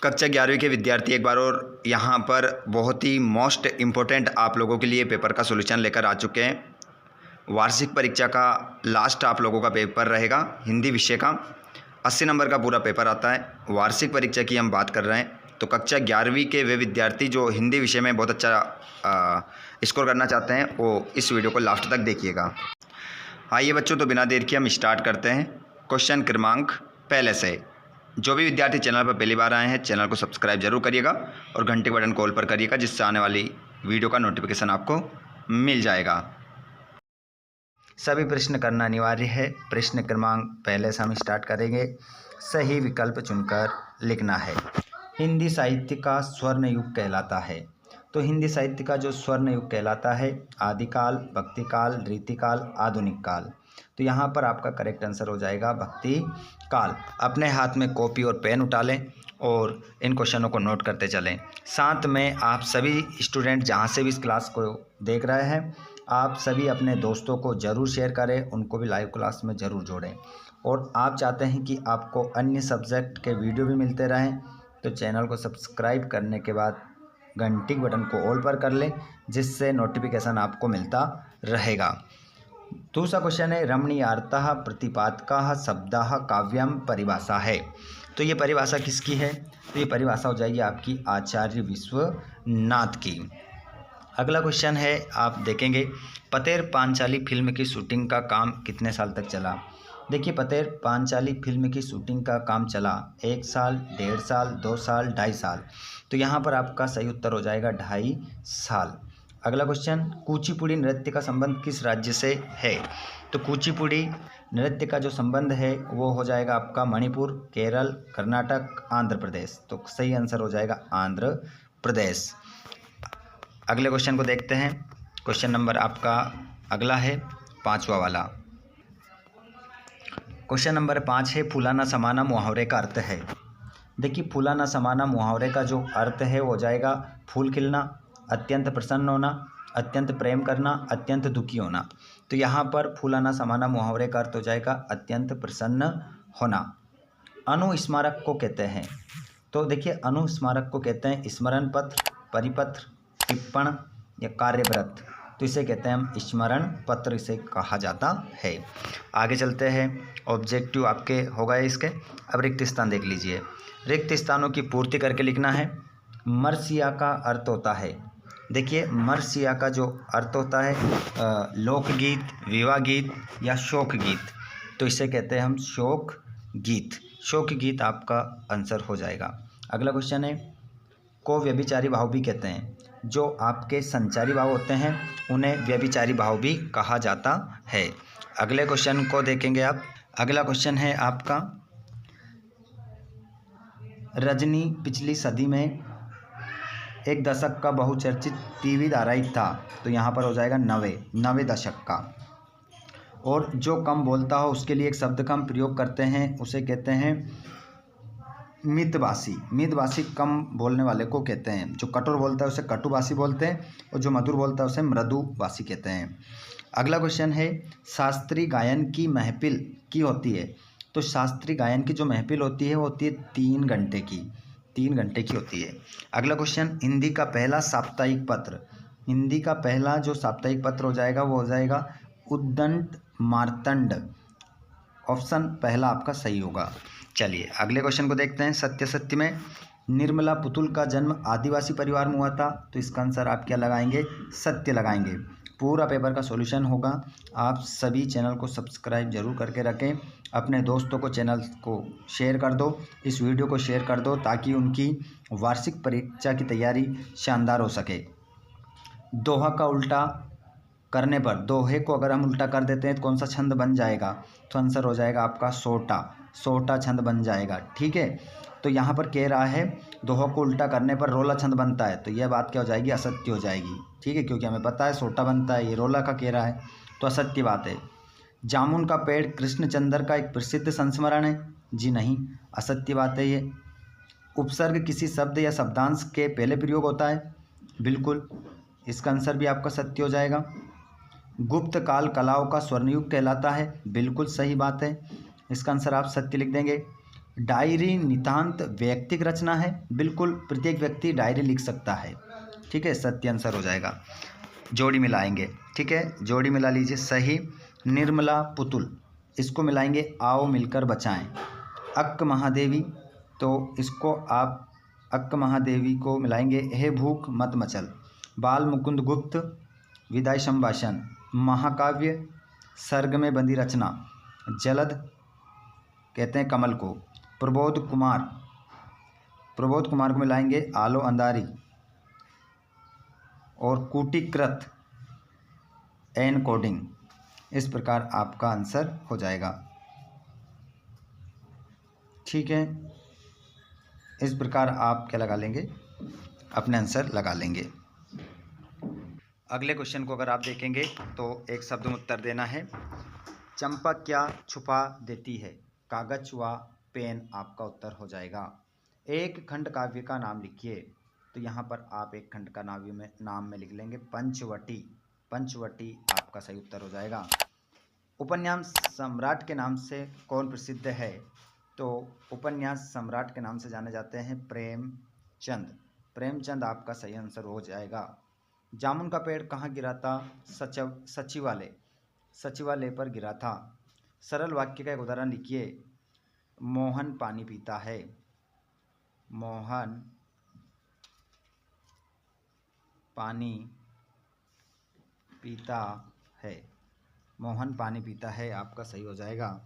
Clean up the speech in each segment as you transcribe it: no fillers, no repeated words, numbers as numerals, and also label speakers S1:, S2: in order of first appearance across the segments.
S1: कक्षा 11वीं के विद्यार्थी एक बार और यहाँ पर बहुत ही मोस्ट इम्पोर्टेंट आप लोगों के लिए पेपर का सॉल्यूशन लेकर आ चुके हैं। वार्षिक परीक्षा का लास्ट आप लोगों का पेपर रहेगा हिंदी विषय का। 80 नंबर का पूरा पेपर आता है। वार्षिक परीक्षा की हम बात कर रहे हैं, तो कक्षा 11वीं के वे विद्यार्थी जो हिंदी विषय में बहुत अच्छा स्कोर करना चाहते हैं वो इस वीडियो को लास्ट तक देखिएगा। आइए बच्चों, तो बिना देर के हम स्टार्ट करते हैं। क्वेश्चन क्रमांक पहले से। जो भी विद्यार्थी चैनल पर पहली बार आए हैं, चैनल को सब्सक्राइब जरूर करिएगा और घंटे बटन कॉल पर करिएगा, जिससे आने वाली वीडियो का नोटिफिकेशन आपको मिल जाएगा। सभी प्रश्न करना अनिवार्य है। प्रश्न क्रमांक पहले से हम स्टार्ट करेंगे। सही विकल्प चुनकर लिखना है। हिंदी साहित्य का स्वर्ण युग कहलाता है। तो हिंदी साहित्य का जो स्वर्ण युग कहलाता है, आदिकाल, भक्तिकाल, रीतिकाल, आधुनिक काल। तो यहाँ पर आपका करेक्ट आंसर हो जाएगा भक्ति काल। अपने हाथ में कॉपी और पेन उठा लें और इन क्वेश्चनों को नोट करते चलें। साथ में आप सभी स्टूडेंट जहाँ से भी इस क्लास को देख रहे हैं, आप सभी अपने दोस्तों को ज़रूर शेयर करें, उनको भी लाइव क्लास में ज़रूर जोड़ें। और आप चाहते हैं कि आपको अन्य सब्जेक्ट के वीडियो भी मिलते रहें, तो चैनल को सब्सक्राइब करने के बाद घंटी बटन को ऑल पर कर लें, जिससे नोटिफिकेशन आपको मिलता रहेगा। दूसरा क्वेश्चन है, रमणीयार्तः प्रतिपादकः शब्दः काव्यम परिभाषा है। तो ये परिभाषा किसकी है? तो ये परिभाषा हो जाएगी आपकी आचार्य विश्वनाथ की। अगला क्वेश्चन है, आप देखेंगे पतेर पांचाली फिल्म की शूटिंग का काम कितने साल तक चला? देखिए, पतेर पांचाली फिल्म की शूटिंग का काम चला 1 साल, 1.5 साल, 2 साल, 2.5 साल। तो यहाँ पर आपका सही उत्तर हो जाएगा 2.5 साल। अगला क्वेश्चन, कुचिपुड़ी नृत्य का संबंध किस राज्य से है? तो कुचिपुड़ी नृत्य का जो संबंध है वो हो जाएगा आपका मणिपुर, केरल, कर्नाटक, आंध्र प्रदेश। तो सही आंसर हो जाएगा आंध्र प्रदेश। अगले क्वेश्चन को देखते हैं। क्वेश्चन नंबर आपका अगला है 5वां वाला। क्वेश्चन नंबर 5 है, फूलाना समाना मुहावरे का अर्थ है। देखिए, फूलाना समाना मुहावरे का जो अर्थ है वो हो जाएगा फूल खिलना, अत्यंत प्रसन्न होना, अत्यंत प्रेम करना, अत्यंत दुखी होना। तो यहाँ पर फूलाना समाना मुहावरे का अर्थ हो जाएगा अत्यंत प्रसन्न होना। अनुस्मारक को कहते हैं। तो देखिए, अनुस्मारक को कहते हैं स्मरण पत्र, परिपत्र, टिप्पण या कार्यव्रत। तो इसे कहते हैं हम स्मरण पत्र, इसे कहा जाता है। आगे चलते हैं। ऑब्जेक्टिव आपके हो गए इसके। अब रिक्त स्थान देख लीजिए। रिक्त स्थानों की पूर्ति करके लिखना है। मरसिया का अर्थ होता है, देखिए मरसिया का जो अर्थ होता है लोकगीत, विवाह गीत या शोक गीत। तो इसे कहते हैं हम शोक गीत। शोक गीत आपका आंसर हो जाएगा। अगला क्वेश्चन है, को व्यभिचारी भाव भी कहते हैं। जो आपके संचारी भाव होते हैं उन्हें व्यभिचारी भाव भी कहा जाता है। अगले क्वेश्चन को देखेंगे आप। अगला क्वेश्चन है आपका, रजनी पिछली सदी में एक दशक का बहुचर्चित टीवी धारावाहिक था। तो यहाँ पर हो जाएगा नवे दशक का। और जो कम बोलता हो उसके लिए एक शब्द का हम प्रयोग करते हैं, उसे कहते हैं मितभाषी। मितभाषी कम बोलने वाले को कहते हैं। जो कठोर बोलता है उसे कटुभाषी बोलते हैं और जो मधुर बोलता है उसे मृदुभाषी कहते हैं। अगला क्वेश्चन है, शास्त्रीय गायन की महफिल की होती है। तो शास्त्रीय गायन की जो महफिल होती है वो होती है 3 घंटे की। 3 घंटे की होती है। अगला क्वेश्चन, हिंदी का पहला साप्ताहिक पत्र। हिंदी का पहला जो साप्ताहिक पत्र हो जाएगा वो हो जाएगा उद्दंड मार्तंड। ऑप्शन पहला आपका सही होगा। चलिए अगले क्वेश्चन को देखते हैं। सत्य सत्य में निर्मला पुतुल का जन्म आदिवासी परिवार में हुआ था। तो इसका आंसर आप क्या लगाएंगे? सत्य लगाएंगे। पूरा पेपर का सॉल्यूशन होगा। आप सभी चैनल को सब्सक्राइब जरूर करके रखें। अपने दोस्तों को चैनल को शेयर कर दो, इस वीडियो को शेयर कर दो, ताकि उनकी वार्षिक परीक्षा की तैयारी शानदार हो सके। दोहा का उल्टा करने पर, दोहे को अगर हम उल्टा कर देते हैं तो कौन सा छंद बन जाएगा? तो आंसर हो जाएगा आपका सोटा। सोटा छंद बन जाएगा। ठीक है, तो यहाँ पर कह रहा है दोहा को उल्टा करने पर रोला छंद बनता है। तो यह बात क्या हो जाएगी? असत्य हो जाएगी। ठीक है, क्योंकि हमें पता है सोटा बनता है, ये रोला का कह रहा है, तो असत्य बात है। जामुन का पेड़ कृष्णचंद्र का एक प्रसिद्ध संस्मरण है। जी नहीं, असत्य बात है ये। उपसर्ग किसी शब्द या शब्दांश के पहले प्रयोग होता है। बिल्कुल, इसका आंसर भी आपका सत्य हो जाएगा। गुप्त काल कलाओं का स्वर्णयुग कहलाता है। बिल्कुल सही बात है, इसका आंसर आप सत्य लिख देंगे। डायरी नितांत व्यक्तिगत रचना है, बिल्कुल प्रत्येक व्यक्ति डायरी लिख सकता है। ठीक है, सत्य आंसर हो जाएगा। जोड़ी मिलाएंगे, ठीक है, जोड़ी मिला लीजिए, सही। निर्मला पुतुल, इसको मिलाएंगे आओ मिलकर बचाएं। अक्क महादेवी, तो इसको आप अक्क महादेवी को मिलाएंगे हे भूख मत मचल। बाल मुकुंद गुप्त, विदाई संभाषण। महाकाव्य, सर्ग में बंदी रचना। जलद कहते हैं कमल को। प्रबोध कुमार को मिलाएंगे आलो अंधारी। और कूटीकृत एन कोडिंग। इस प्रकार आपका आंसर हो जाएगा। ठीक है, इस प्रकार आप क्या लगा लेंगे, अपने आंसर लगा लेंगे। अगले क्वेश्चन को अगर आप देखेंगे तो एक शब्द में उत्तर देना है। चंपा क्या छुपा देती है? कागज व पेन आपका उत्तर हो जाएगा। एक खंड काव्य का नाम लिखिए, तो यहाँ पर आप एक खंड का नाम में लिख लेंगे पंचवटी। पंचवटी आपका सही उत्तर हो जाएगा। उपन्यास सम्राट के नाम से कौन प्रसिद्ध है? तो उपन्यास सम्राट के नाम से जाने जाते हैं प्रेमचंद। प्रेमचंद आपका सही आंसर हो जाएगा। जामुन का पेड़ कहाँ गिरा था? सचिवालय पर गिरा था। सरल वाक्य का एक उदाहरण लिखिए। मोहन पानी पीता है। मोहन पानी पीता है। मोहन पानी पीता है आपका सही हो जाएगा।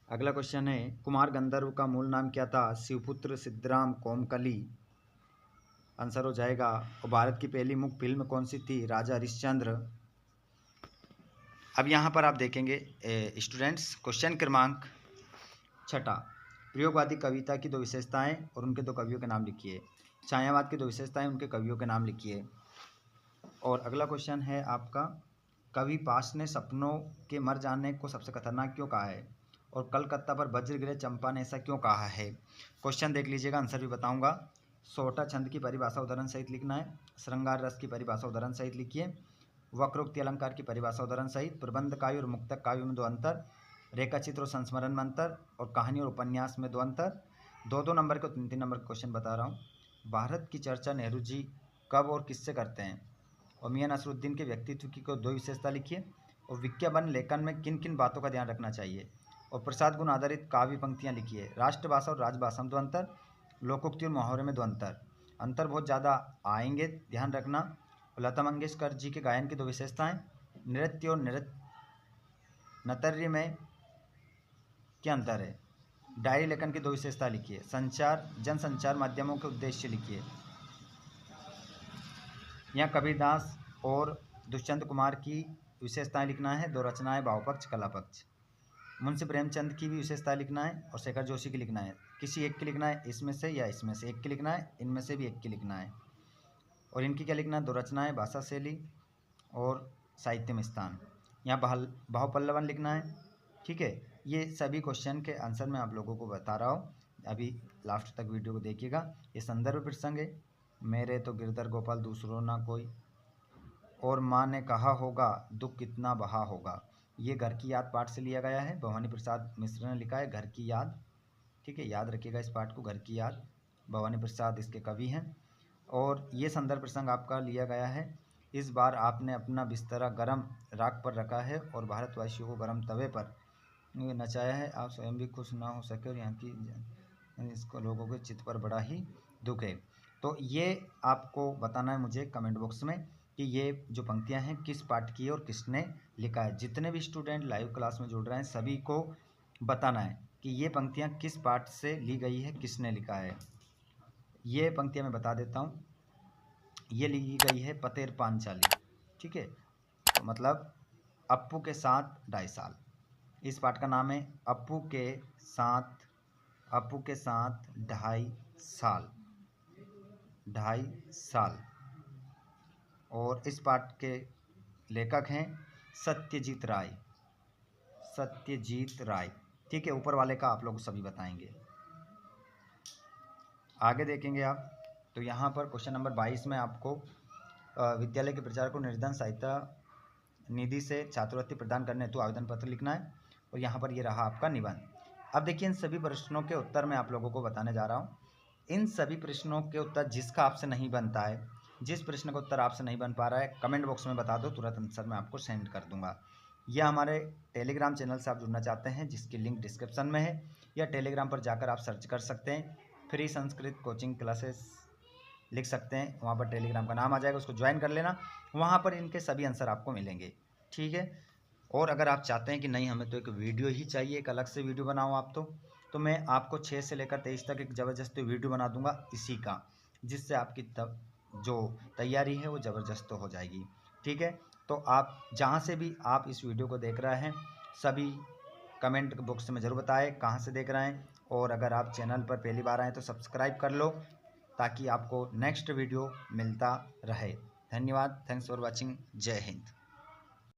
S1: अगला क्वेश्चन है, कुमार गंधर्व का मूल नाम क्या था? शिवपुत्र, सिद्धराम, कोमकली। आंसर हो जाएगा। और भारत की पहली मुख्य फिल्म कौन सी थी? राजा हरिश्चंद्र। अब यहाँ पर आप देखेंगे स्टूडेंट्स, क्वेश्चन क्रमांक 6, प्रयोगवादी कविता की 2 विशेषताएं और उनके 2 कवियों के नाम लिखिए। छायावाद की 2 विशेषताएं, उनके कवियों के नाम लिखिए। और अगला क्वेश्चन है आपका, कवि पास ने सपनों के मर जाने को सबसे खतरनाक क्यों कहा है? और कलकत्ता पर वज्र गिरे चंपा ने ऐसा क्यों कहा है? क्वेश्चन देख लीजिएगा, आंसर भी बताऊंगा। सोटा छंद की परिभाषा उदाहरण सहित लिखना है। श्रृंगार रस की परिभाषा उदाहरण सहित लिखिए। वक्रोक्ति अलंकार की परिभाषा उदाहरण सहित। प्रबंध काव्य और मुक्तक काव्य में 2 अंतर। रेखाचित्र और संस्मरण में अंतर। और कहानी और उपन्यास में 2 अंतर। 2-2 नंबर को 3-3 नंबर का क्वेश्चन बता रहा हूँ। भारत की चर्चा नेहरू जी कब और किससे करते हैं? और मियां नसरुद्दीन के व्यक्तित्व की को 2 विशेषता लिखिए। और विज्ञापन लेखन में किन किन बातों का ध्यान रखना चाहिए? और प्रसाद गुण आधारित काव्य पंक्तियाँ लिखिए। राष्ट्रभाषा और राजभाषा में 2 अंतर। लोकोक्ति और मुहावरे में 2 अंतर बहुत ज़्यादा आएंगे, ध्यान रखना। लता मंगेशकर जी के गायन की 2 विशेषताएं। नृत्य और नृत्य में क्या अंतर है? डायरी लेखन की 2 विशेषता लिखिए। जनसंचार माध्यमों के उद्देश्य लिखिए। यहाँ कबीरदास और दुष्यंत कुमार की विशेषताएं लिखना है। 2 रचनाएं, भावपक्ष, कलापक्ष। मुंशी प्रेमचंद की भी विशेषता लिखना है और शेखर जोशी की लिखना है। किसी एक की लिखना है, इसमें से या इसमें से एक की लिखना है, इनमें से भी एक की लिखना है। और इनकी क्या लिखना है? 2 रचनाएं, भाषा शैली और साहित्य में स्थान। यहाँ भावपल्लवन लिखना है। ठीक है, ये सभी क्वेश्चन के आंसर मैं आप लोगों को बता रहा हूँ, अभी लास्ट तक वीडियो को देखिएगा। ये संदर्भ प्रसंग है। मेरे तो गिरधर गोपाल दूसरों ना कोई, और माँ ने कहा होगा दुख कितना बहा होगा। ये घर की याद पाठ से लिया गया है। भवानी प्रसाद मिश्र ने लिखा है घर की याद। ठीक है, याद रखिएगा इस पाठ को, घर की याद। भवानी प्रसाद इसके कवि हैं। और ये संदर्भ प्रसंग आपका लिया गया है। इस बार आपने अपना बिस्तरा गर्म राख पर रखा है और भारतवासियों को गर्म तवे पर नचाया है। आप स्वयं भी खुश ना हो सके और यहाँ की इसको लोगों के चित्त पर बड़ा ही दुख है। तो ये आपको बताना है मुझे कमेंट बॉक्स में कि ये जो पंक्तियाँ हैं किस पाठ की है और किसने लिखा है। जितने भी स्टूडेंट लाइव क्लास में जुड़ रहे हैं सभी को बताना है कि ये पंक्तियाँ किस पाठ से ली गई है, किसने लिखा है। ये पंक्तियाँ मैं बता देता हूँ। ये ली गई है पतेर पांचाली। ठीक है, तो मतलब अप्पू के साथ 2.5 साल। इस पाठ का नाम है अप्पू के साथ 2.5 साल। 2.5 साल। और इस पाठ के लेखक हैं सत्यजीत राय। सत्यजीत राय। ठीक है, ऊपर वाले का आप लोग सभी बताएंगे। आगे देखेंगे आप, तो यहाँ पर क्वेश्चन नंबर 22 में आपको विद्यालय के प्रचारक को निर्धन सहायता निधि से छात्रवृत्ति प्रदान करने हेतु आवेदन पत्र लिखना है। और यहाँ पर ये रहा आपका निबंध। अब देखिए इन सभी प्रश्नों के उत्तर मैं आप लोगों को बताने जा रहा हूँ। इन सभी प्रश्नों के उत्तर जिसका आपसे नहीं बनता है, जिस प्रश्न का उत्तर आपसे नहीं बन पा रहा है, कमेंट बॉक्स में बता दो, तुरंत आंसर मैं आपको सेंड कर दूंगा। या हमारे टेलीग्राम चैनल से आप जुड़ना चाहते हैं जिसकी लिंक डिस्क्रिप्शन में है, या टेलीग्राम पर जाकर आप सर्च कर सकते हैं फ्री संस्कृत कोचिंग क्लासेस लिख सकते हैं, वहाँ पर टेलीग्राम का नाम आ जाएगा, उसको ज्वाइन कर लेना। वहाँ पर इनके सभी आंसर आपको मिलेंगे, ठीक है। और अगर आप चाहते हैं कि नहीं हमें तो एक वीडियो ही चाहिए, एक अलग से वीडियो बनाऊँ आप तो मैं आपको 6 से लेकर 23 तक एक ज़बरदस्त वीडियो बना दूंगा इसी का, जिससे आपकी जो तैयारी है वो ज़बरदस्त हो जाएगी, ठीक है। तो आप जहाँ से भी आप इस वीडियो को देख रहे हैं सभी कमेंट बॉक्स में ज़रूर बताएं कहाँ से देख रहे हैं, और अगर आप चैनल पर पहली बार आए तो सब्सक्राइब कर लो ताकि आपको नेक्स्ट वीडियो मिलता रहे। धन्यवाद, थैंक्स फॉर वॉचिंग, जय हिंद।